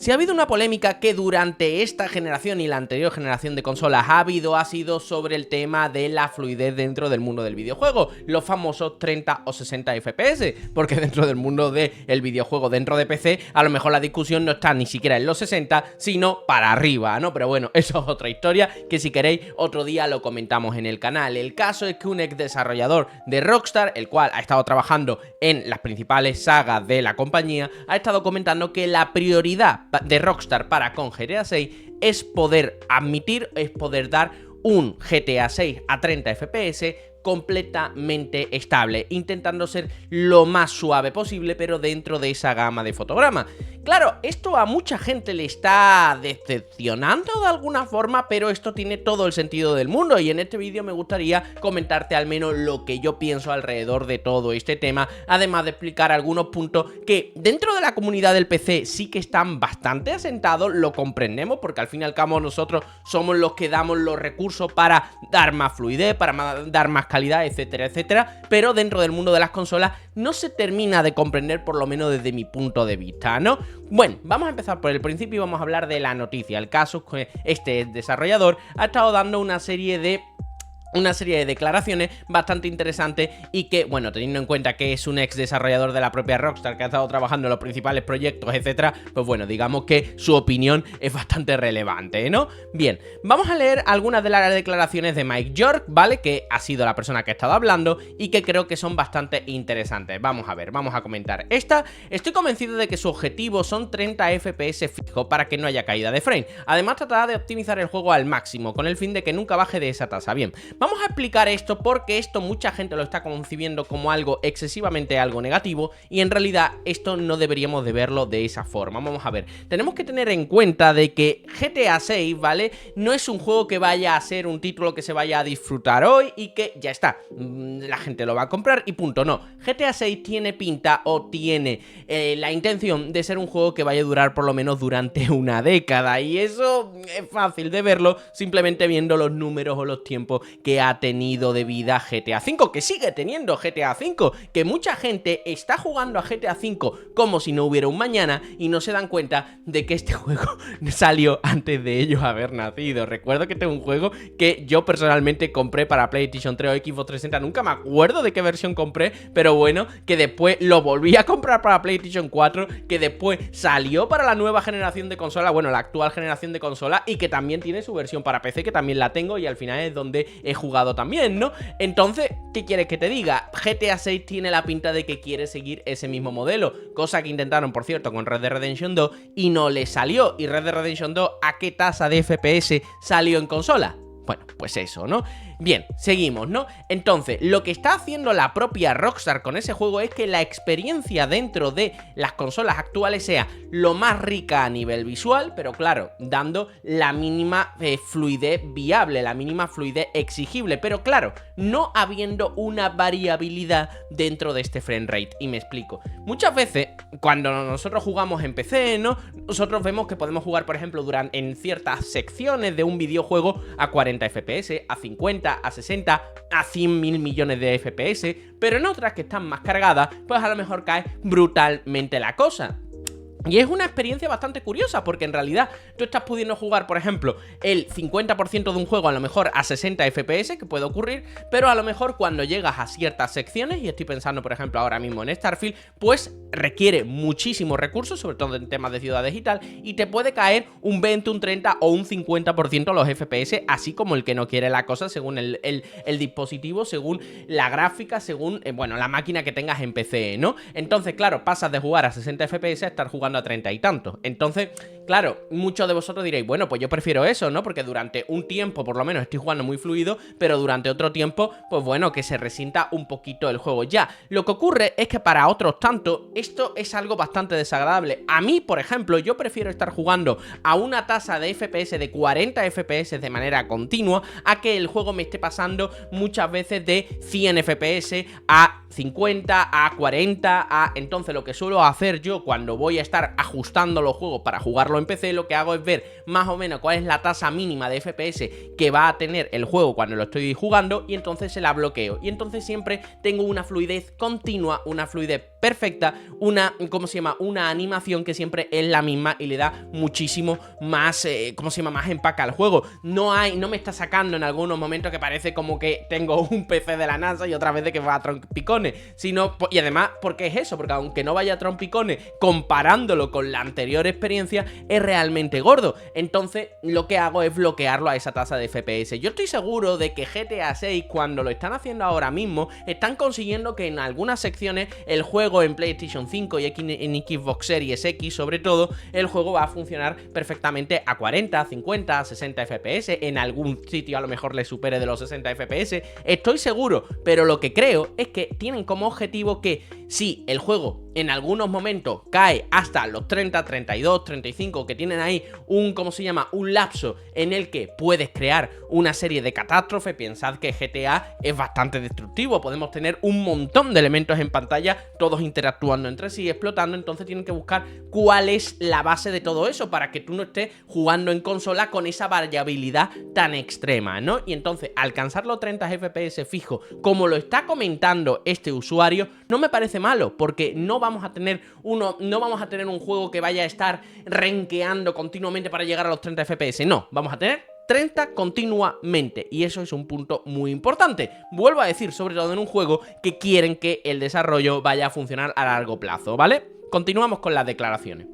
Si ha habido una polémica que durante esta generación y la anterior generación de consolas ha sido sobre el tema de la fluidez dentro del mundo del videojuego, los famosos 30 o 60 FPS, porque dentro del mundo del videojuego, dentro de PC, a lo mejor la discusión no está ni siquiera en los 60, sino para arriba, ¿no? Pero bueno, eso es otra historia que si queréis otro día lo comentamos en el canal. El caso es que un ex desarrollador de Rockstar, el cual ha estado trabajando en las principales sagas de la compañía, ha estado comentando que la prioridad de Rockstar para con GTA 6 es poder dar un GTA 6 a 30 FPS completamente estable, intentando ser lo más suave posible, pero dentro de esa gama de fotogramas. Claro, esto a mucha gente le está decepcionando de alguna forma, pero esto tiene todo el sentido del mundo y en este vídeo me gustaría comentarte al menos lo que yo pienso alrededor de todo este tema, además de explicar algunos puntos que dentro de la comunidad del PC sí que están bastante asentados, lo comprendemos porque al fin y al cabo nosotros somos los que damos los recursos para dar más fluidez, para dar más calidad, etcétera, etcétera, pero dentro del mundo de las consolas no se termina de comprender, por lo menos desde mi punto de vista, ¿no? Bueno, vamos a empezar por el principio y vamos a hablar de la noticia. El caso es que este desarrollador ha estado dando una serie de declaraciones bastante interesantes y que, bueno, teniendo en cuenta que es un ex desarrollador de la propia Rockstar que ha estado trabajando en los principales proyectos, etcétera, pues bueno, digamos que su opinión es bastante relevante, ¿no? Bien, vamos a leer algunas de las declaraciones de Mike York, ¿vale? Que ha sido la persona que ha estado hablando y que creo que son bastante interesantes. Vamos a ver, vamos a comentar. Estoy convencido de que su objetivo son 30 FPS fijo para que no haya caída de frame. Además, tratará de optimizar el juego al máximo, con el fin de que nunca baje de esa tasa. Bien, vamos a explicar esto porque esto mucha gente lo está concibiendo como algo excesivamente negativo y en realidad esto no deberíamos de verlo de esa forma. Vamos a ver, tenemos que tener en cuenta de que GTA 6, ¿vale? No es un juego que vaya a ser un título que se vaya a disfrutar hoy y que ya está, la gente lo va a comprar y punto, no. GTA 6 tiene pinta o tiene la intención de ser un juego que vaya a durar por lo menos durante una década y eso es fácil de verlo simplemente viendo los números o los tiempos que ha tenido de vida GTA V, que sigue teniendo GTA V, que mucha gente está jugando a GTA V como si no hubiera un mañana y no se dan cuenta de que este juego salió antes de ellos haber nacido. Recuerdo que este es un juego que yo personalmente compré para PlayStation 3 o Xbox 360, nunca me acuerdo de qué versión compré, pero bueno, que después lo volví a comprar para PlayStation 4, que después salió para la nueva generación de consola, bueno, la actual generación de consola, y que también tiene su versión para PC, que también la tengo y al final es donde he jugado también, ¿no? Entonces, ¿qué quieres que te diga? GTA 6 tiene la pinta de que quiere seguir ese mismo modelo, cosa que intentaron, por cierto, con Red Dead Redemption 2 y no le salió. ¿Y Red Dead Redemption 2 a qué tasa de FPS salió en consola? Bueno, pues eso, ¿no? Bien, seguimos, ¿no? Entonces, lo que está haciendo la propia Rockstar con ese juego es que la experiencia dentro de las consolas actuales sea lo más rica a nivel visual, pero claro, dando la mínima fluidez viable, la mínima fluidez exigible, pero claro, no habiendo una variabilidad dentro de este frame rate. Y me explico. Muchas veces, cuando nosotros jugamos en PC, ¿no? Nosotros vemos que podemos jugar, por ejemplo, en ciertas secciones de un videojuego a 40 FPS, a 50, a 60, a 100.000 millones de FPS, pero en otras que están más cargadas, pues a lo mejor cae brutalmente la cosa. Y es una experiencia bastante curiosa porque en realidad tú estás pudiendo jugar, por ejemplo, el 50% de un juego a lo mejor a 60 FPS, que puede ocurrir, pero a lo mejor cuando llegas a ciertas secciones, y estoy pensando por ejemplo ahora mismo en Starfield, pues requiere muchísimos recursos, sobre todo en temas de ciudad digital, y te puede caer un 20, un 30 o un 50% los FPS, así como el que no quiere la cosa según el dispositivo, según la gráfica, según, bueno, la máquina que tengas en PC, ¿no? Entonces, claro, pasas de jugar a 60 FPS a estar jugando a 30 y tantos. Entonces, claro, muchos de vosotros diréis, bueno, pues yo prefiero eso, ¿no? Porque durante un tiempo, por lo menos, estoy jugando muy fluido, pero durante otro tiempo, pues bueno, que se resienta un poquito el juego. Ya, lo que ocurre es que para otros tanto, esto es algo bastante desagradable. A mí, por ejemplo, yo prefiero estar jugando a una tasa de FPS de 40 FPS de manera continua, a que el juego me esté pasando muchas veces de 100 FPS a 50, a 40, a... Entonces lo que suelo hacer yo cuando voy a estar ajustando los juegos para jugarlos jugarlo en PC, lo que hago es ver más o menos cuál es la tasa mínima de FPS que va a tener el juego cuando lo estoy jugando, y entonces se la bloqueo. Y entonces siempre tengo una fluidez continua, una fluidez perfecta, una, ¿cómo se llama? Una animación que siempre es la misma y le da muchísimo más, ¿cómo se llama? Más empaque al juego. No me está sacando en algunos momentos que parece como que tengo un PC de la NASA y otra vez de que va a trompicones, sino, y además, ¿por qué es eso? Porque aunque no vaya a trompicones, comparándolo con la anterior experiencia, es realmente gordo. Entonces, lo que hago es bloquearlo a esa tasa de FPS. Yo estoy seguro de que GTA 6, cuando lo están haciendo ahora mismo, están consiguiendo que en algunas secciones el juego en PlayStation 5 y en Xbox Series X, sobre todo, el juego va a funcionar perfectamente a 40, 50, 60 FPS. En algún sitio a lo mejor le supere de los 60 FPS. Estoy seguro, pero lo que creo es que tienen como objetivo que si el juego en algunos momentos cae hasta los 30, 32, 35, que tienen ahí un, ¿cómo se llama? Un lapso en el que puedes crear una serie de catástrofes. Pensad que GTA es bastante destructivo, podemos tener un montón de elementos en pantalla, todos interactuando entre sí, explotando. Entonces tienen que buscar cuál es la base de todo eso para que tú no estés jugando en consola con esa variabilidad tan extrema, ¿no? Y entonces alcanzar los 30 FPS fijo, como lo está comentando este usuario, no me parece malo, porque no vamos a tener un juego que vaya a estar renqueando continuamente para llegar a los 30 FPS. No, vamos a tener 30 continuamente, y eso es un punto muy importante. Vuelvo a decir, sobre todo en un juego que quieren que el desarrollo vaya a funcionar a largo plazo, ¿vale? Continuamos con las declaraciones.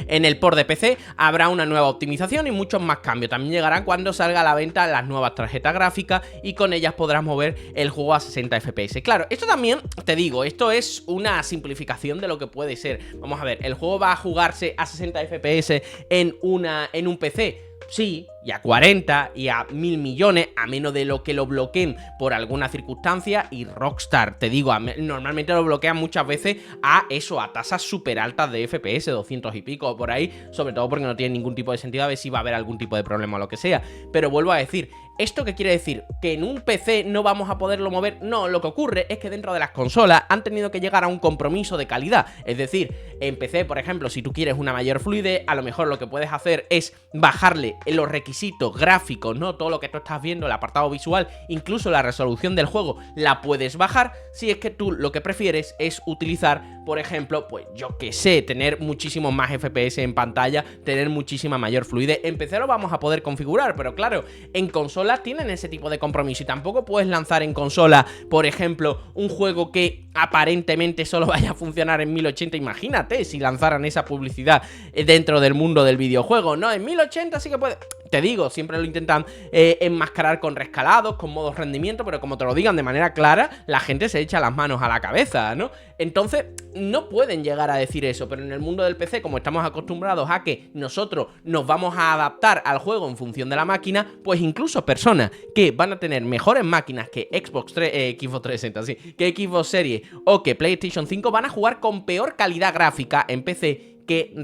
En el port de PC habrá una nueva optimización y muchos más cambios. También llegarán cuando salga a la venta las nuevas tarjetas gráficas y con ellas podrás mover el juego a 60 FPS. Claro, esto también, te digo, esto es una simplificación de lo que puede ser. Vamos a ver, ¿el juego va a jugarse a 60 FPS en un PC? Sí, y a 40 y a 1000 millones, a menos de lo que lo bloqueen por alguna circunstancia. Y Rockstar, te digo, normalmente lo bloquean muchas veces a eso, a tasas súper altas de FPS, 200 y pico por ahí, sobre todo porque no tiene ningún tipo de sentido, a ver si va a haber algún tipo de problema o lo que sea. Pero vuelvo a decir, ¿esto qué quiere decir? ¿Que en un PC no vamos a poderlo mover? No, lo que ocurre es que dentro de las consolas han tenido que llegar a un compromiso de calidad. Es decir, en PC, por ejemplo, si tú quieres una mayor fluidez, a lo mejor lo que puedes hacer es bajarle los requisitos gráficos, ¿no? Todo lo que tú estás viendo, el apartado visual, incluso la resolución del juego, la puedes bajar si es que tú lo que prefieres es utilizar, por ejemplo, pues yo que sé, tener muchísimos más FPS en pantalla, tener muchísima mayor fluidez. En PC lo vamos a poder configurar, pero claro, en consolas tienen ese tipo de compromiso y tampoco puedes lanzar en consola, por ejemplo, un juego que aparentemente solo vaya a funcionar en 1080. Imagínate si lanzaran esa publicidad dentro del mundo del videojuego, ¿no? En 1080 sí que puede... Te digo, siempre lo intentan enmascarar con rescalados, con modos rendimiento, pero como te lo digan de manera clara, la gente se echa las manos a la cabeza, ¿no? Entonces, no pueden llegar a decir eso, pero en el mundo del PC, como estamos acostumbrados a que nosotros nos vamos a adaptar al juego en función de la máquina, pues incluso personas que van a tener mejores máquinas que Xbox 360, sí, que Xbox Series o que PlayStation 5 van a jugar con peor calidad gráfica en PC que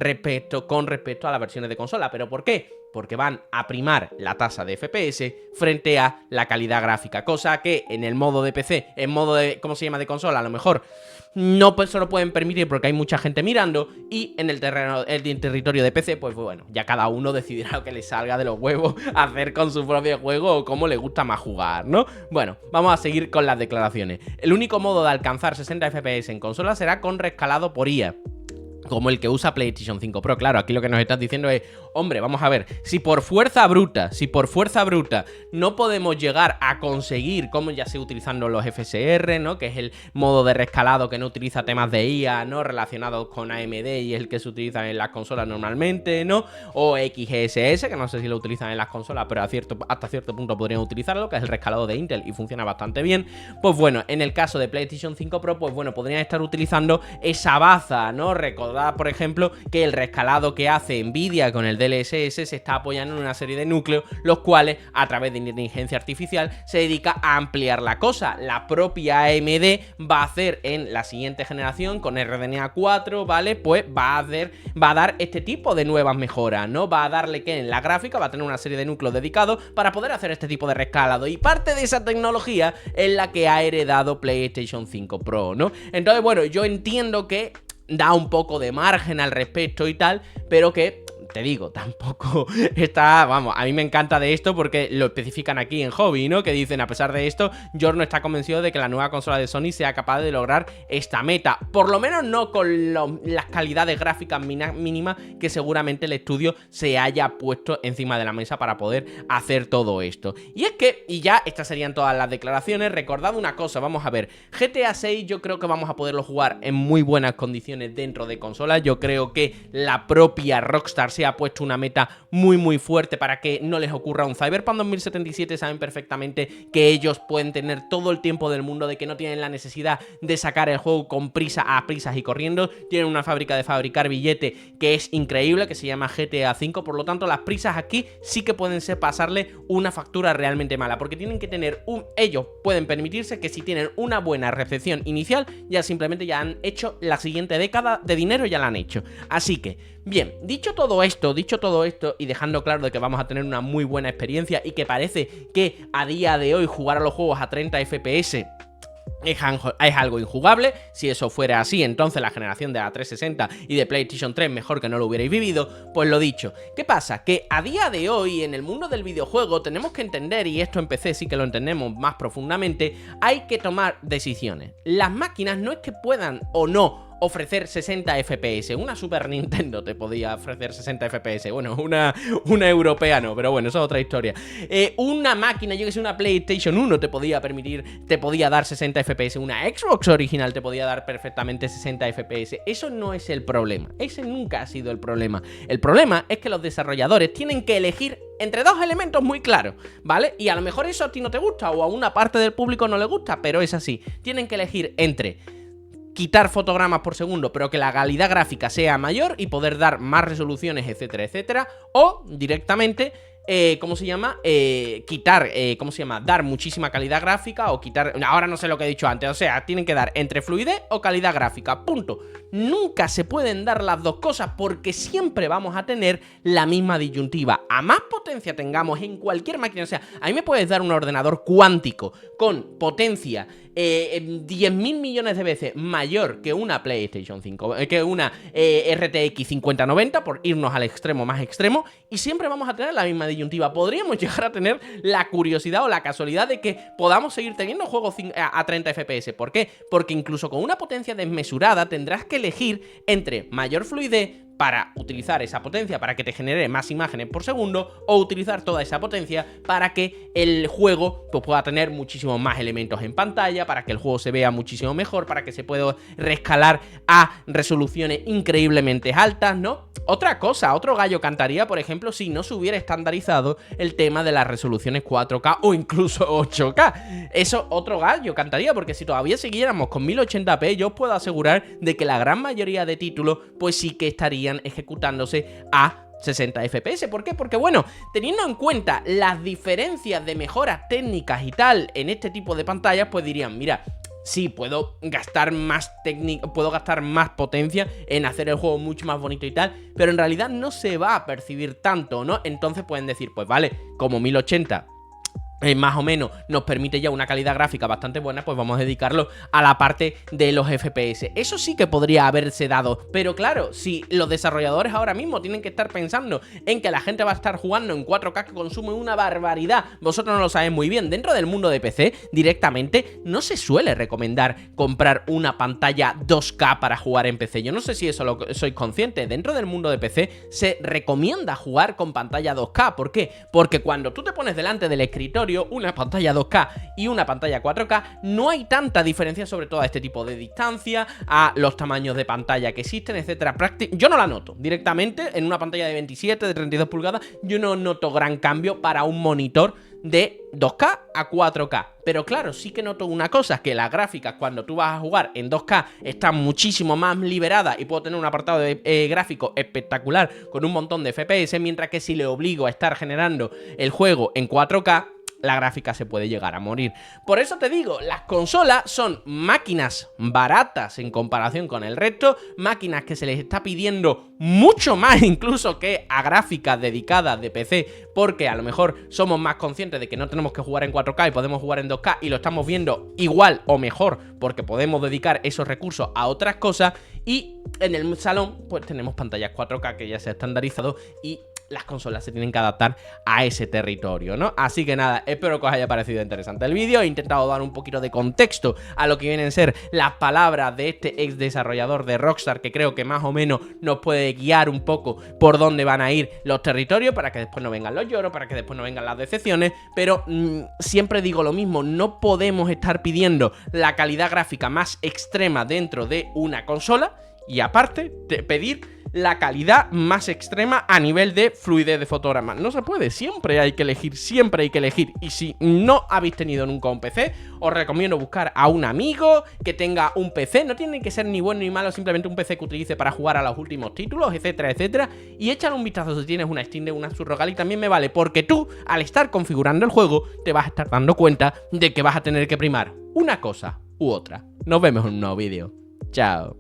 con respecto a las versiones de consola. ¿Pero por qué? Porque van a primar la tasa de FPS frente a la calidad gráfica, cosa que en el modo de PC, en modo de, ¿cómo se llama?, de consola, a lo mejor no se lo pueden permitir porque hay mucha gente mirando, y en el territorio de PC, pues bueno, ya cada uno decidirá lo que le salga de los huevos hacer con su propio juego o cómo le gusta más jugar, ¿no? Bueno, vamos a seguir con las declaraciones. El único modo de alcanzar 60 FPS en consola será con rescalado por IA, como el que usa PlayStation 5 Pro. Claro, aquí lo que nos estás diciendo es, hombre, vamos a ver, si por fuerza bruta no podemos llegar a conseguir, como ya sé, utilizando los FSR, ¿no? Que es el modo de rescalado que no utiliza temas de IA, ¿no? Relacionados con AMD y es el que se utiliza en las consolas normalmente, ¿no? O XGSS, que no sé si lo utilizan en las consolas, pero hasta cierto punto podrían utilizarlo, que es el rescalado de Intel y funciona bastante bien. Pues bueno, en el caso de PlayStation 5 Pro, pues bueno, podrían estar utilizando esa baza, ¿no? Recordad, por ejemplo, que el rescalado que hace Nvidia con el DLSS se está apoyando en una serie de núcleos, los cuales, a través de inteligencia artificial, se dedica a ampliar la cosa. La propia AMD va a hacer en la siguiente generación, con RDNA 4, ¿vale? Pues va a dar este tipo de nuevas mejoras, ¿no? Va a darle que en la gráfica va a tener una serie de núcleos dedicados para poder hacer este tipo de rescalado, y parte de esa tecnología es la que ha heredado PlayStation 5 Pro, ¿no? Entonces, bueno, yo entiendo que da un poco de margen al respecto y tal, pero que, te digo, tampoco está, vamos, a mí me encanta de esto porque lo especifican aquí en Hobby, ¿no? Que dicen, a pesar de esto, George no está convencido de que la nueva consola de Sony sea capaz de lograr esta meta, por lo menos no con las calidades gráficas mínimas que seguramente el estudio se haya puesto encima de la mesa para poder hacer todo esto. Y es que, y ya estas serían todas las declaraciones, recordad una cosa, vamos a ver, GTA 6 yo creo que vamos a poderlo jugar en muy buenas condiciones dentro de consolas. Yo creo que la propia Rockstar se ha puesto una meta muy fuerte para que no les ocurra un Cyberpunk 2077. Saben perfectamente que ellos pueden tener todo el tiempo del mundo, de que no tienen la necesidad de sacar el juego con prisas y corriendo. Tienen una fábrica de fabricar billete que es increíble, que se llama GTA V. Por lo tanto, las prisas aquí sí que pueden ser pasarle una factura realmente mala, porque tienen que tener ellos pueden permitirse que si tienen una buena recepción inicial, ya simplemente ya han hecho la siguiente década de dinero, ya la han hecho. Así que, bien, dicho todo esto y dejando claro de que vamos a tener una muy buena experiencia y que parece que a día de hoy jugar a los juegos a 30 FPS es algo injugable. Si eso fuera así, entonces la generación de la 360 y de PlayStation 3 mejor que no lo hubierais vivido. Pues lo dicho, ¿qué pasa? Que a día de hoy en el mundo del videojuego tenemos que entender, y esto en PC sí que lo entendemos más profundamente, hay que tomar decisiones. Las máquinas no es que puedan o no ofrecer 60 FPS. Una Super Nintendo te podía ofrecer 60 FPS. Bueno, una europea no, pero bueno, eso es otra historia. Una máquina, yo que sé, una PlayStation 1 te podía dar 60 FPS. Una Xbox original te podía dar perfectamente 60 FPS. Eso no es el problema. Ese nunca ha sido el problema. El problema es que los desarrolladores tienen que elegir entre dos elementos muy claros, ¿vale? Y a lo mejor eso a ti no te gusta o a una parte del público no le gusta, pero es así. Tienen que elegir entre quitar fotogramas por segundo, pero que la calidad gráfica sea mayor y poder dar más resoluciones, etcétera, etcétera, o directamente dar muchísima calidad gráfica o quitar, ahora no sé lo que he dicho antes, o sea, tienen que dar entre fluidez o calidad gráfica, punto. Nunca se pueden dar las dos cosas porque siempre vamos a tener la misma disyuntiva. A más potencia tengamos en cualquier máquina, o sea, a mí me puedes dar un ordenador cuántico con potencia 10.000 millones de veces mayor que una PlayStation 5, que una RTX 5090, por irnos al extremo más extremo, y siempre vamos a tener la misma disyuntiva. Podríamos llegar a tener la curiosidad o la casualidad de que podamos seguir teniendo juegos a 30 FPS. ¿Por qué? Porque incluso con una potencia desmesurada tendrás que elegir entre mayor fluidez para utilizar esa potencia para que te genere más imágenes por segundo, o utilizar toda esa potencia para que el juego pues, pueda tener muchísimos más elementos en pantalla, para que el juego se vea muchísimo mejor, para que se pueda rescalar a resoluciones increíblemente altas, ¿no? Otra cosa, otro gallo cantaría, por ejemplo, si no se hubiera estandarizado el tema de las resoluciones 4K o incluso 8K. Eso otro gallo cantaría, porque si todavía siguiéramos con 1080p, yo os puedo asegurar de que la gran mayoría de títulos pues sí que estarían ejecutándose a 60 FPS. ¿Por qué? Porque bueno, teniendo en cuenta las diferencias de mejoras técnicas y tal en este tipo de pantallas, pues dirían, mira, sí, puedo gastar más potencia en hacer el juego mucho más bonito y tal, pero en realidad no se va a percibir tanto, ¿no? Entonces pueden decir, pues vale, como 1080 más o menos nos permite ya una calidad gráfica bastante buena, pues vamos a dedicarlo a la parte de los FPS. Eso sí que podría haberse dado, pero claro, si los desarrolladores ahora mismo tienen que estar pensando en que la gente va a estar jugando en 4K que consume una barbaridad, vosotros no lo sabéis muy bien, dentro del mundo de PC directamente no se suele recomendar comprar una pantalla 2K para jugar en PC. Yo no sé si eso lo sois conscientes, dentro del mundo de PC se recomienda jugar con pantalla 2K. ¿Por qué? Porque cuando tú te pones delante del escritorio, una pantalla 2K y una pantalla 4K, no hay tanta diferencia, sobre todo a este tipo de distancia, a los tamaños de pantalla que existen, etcétera. Yo no la noto directamente en una pantalla de 27, de 32 pulgadas, yo no noto gran cambio para un monitor de 2K a 4K. Pero claro, sí que noto una cosa, que las gráficas cuando tú vas a jugar en 2K están muchísimo más liberadas y puedo tener un apartado de gráfico espectacular con un montón de FPS, mientras que si le obligo a estar generando el juego en 4K, la gráfica se puede llegar a morir. Por eso te digo, las consolas son máquinas baratas en comparación con el resto, máquinas que se les está pidiendo mucho más incluso que a gráficas dedicadas de PC, porque a lo mejor somos más conscientes de que no tenemos que jugar en 4K y podemos jugar en 2K y lo estamos viendo igual o mejor porque podemos dedicar esos recursos a otras cosas. Y en el salón pues tenemos pantallas 4K que ya se ha estandarizado y las consolas se tienen que adaptar a ese territorio, ¿no? Así que nada, espero que os haya parecido interesante el vídeo. He intentado dar un poquito de contexto a lo que vienen a ser las palabras de este ex desarrollador de Rockstar, que creo que más o menos nos puede guiar un poco por dónde van a ir los territorios, para que después no vengan los lloros, para que después no vengan las decepciones. Pero siempre digo lo mismo, no podemos estar pidiendo la calidad gráfica más extrema dentro de una consola y aparte pedir la calidad más extrema a nivel de fluidez de fotograma. No se puede, siempre hay que elegir, siempre hay que elegir. Y si no habéis tenido nunca un PC, os recomiendo buscar a un amigo que tenga un PC. No tiene que ser ni bueno ni malo, simplemente un PC que utilice para jugar a los últimos títulos, etcétera, etcétera. Y échale un vistazo si tienes una Steam Deck, una Surrogal, y también me vale, porque tú, al estar configurando el juego, te vas a estar dando cuenta de que vas a tener que primar una cosa u otra. Nos vemos en un nuevo vídeo. Chao.